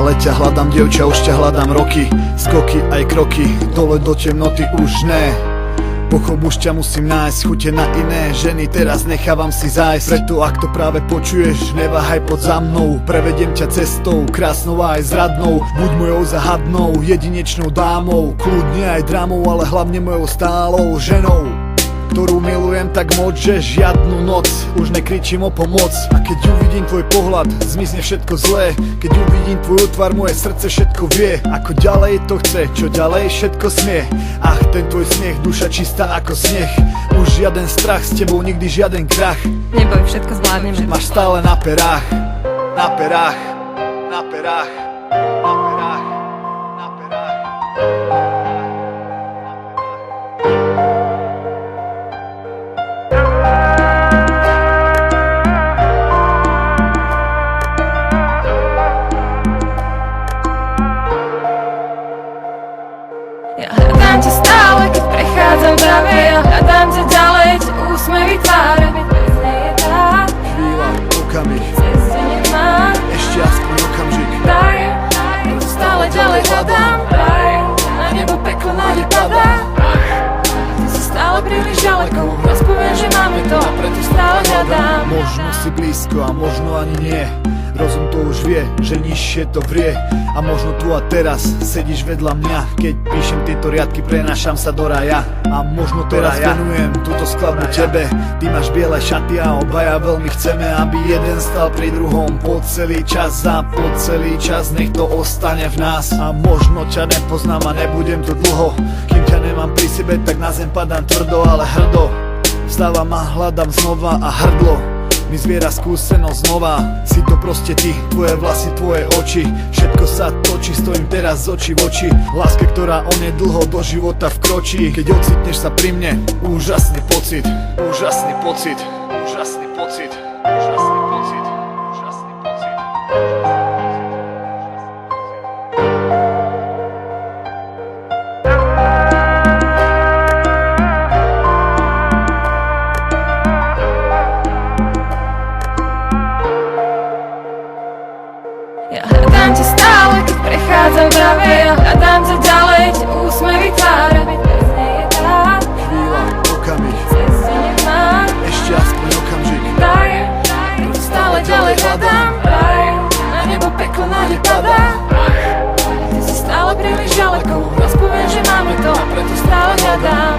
Stále ťa hľadám, dievča, už ťa hľadám roky. Skoky aj kroky, dole do temnoty už ne. Pochop, už ťa musím nájsť, chute na iné ženy, teraz nechávam si zájsť. Preto ak to práve počuješ, neváhaj pod za mnou. Prevediem ťa cestou, krásnou aj zradnou. Buď mojou záhadnou, jedinečnou dámou. Kľudne aj drámou, ale hlavne mojou stálou ženou, ktorú milujem tak moc, že žiadnu noc už nekričím o pomoc. A keď uvidím tvoj pohľad, zmizne všetko zlé. Keď uvidím tvoju tvár, moje srdce všetko vie. Ako ďalej to chce, čo ďalej všetko smie. Ach, ten tvoj smiech, duša čistá ako sneh. Už žiaden strach, s tebou nikdy žiaden krach. Neboj, všetko zvládneme. Máš stále na perách, na perách, na perách, na perách, na perách. Ja hľadám ťa stále, keď prechádzam práve. Ja hľadám ťa ďalej, tie úsmevy tváre. Bez nej je tá Chvíľa, okamih, cez deň nemá. ešte aspoň okamžik. Daj, preto stále ďalej hľadám raj. Na nebo peklo nádej padá. Ty si stále príliš ďaleko. Rozpoviem, že máme to, a preto stále hľadám. Možno si blízko a možno ani nie. Rozum to už vie, že nižšie to vrie. A možno tu a teraz sedíš vedľa mňa. Keď píšem tieto riadky, prenášam sa do raja. A možno teraz venujem túto skladbu tebe. Ty máš biele šaty a obaja veľmi chceme, aby jeden stal pri druhom po celý čas. A po celý čas nech to ostane v nás. A možno ťa nepoznám a nebudem tu dlho. Kým ťa nemám pri sebe, tak na zem padám tvrdo, ale hrdo. Vstávam a hľadám znova a hrdlo mi zviera skúsenosť znova. Si to proste ty, tvoje vlasy, tvoje oči. Všetko sa točí, stojím teraz z očí v oči. Láske, ktorá onedlho do života vkročí. Keď ocitneš sa pri mne, úžasný pocit. Úžasný pocit. Úžasný pocit. Úžasný pocit. Úžasný pocit. Ja hľadám ťa stále, keď prechádzam práve. Ja hľadám ťa ďalej, tie úsmevy tváre. Bez nej je tá Chvíľa, okamih, cez deň nemá. ešte aspoň okamžik. Daj, preto stále ďalej hľadám raj. Na nebo peklo nádej padá. Ty si stále príliš ďaleko. Rozpoviem, že máme to, a preto stále hľadám.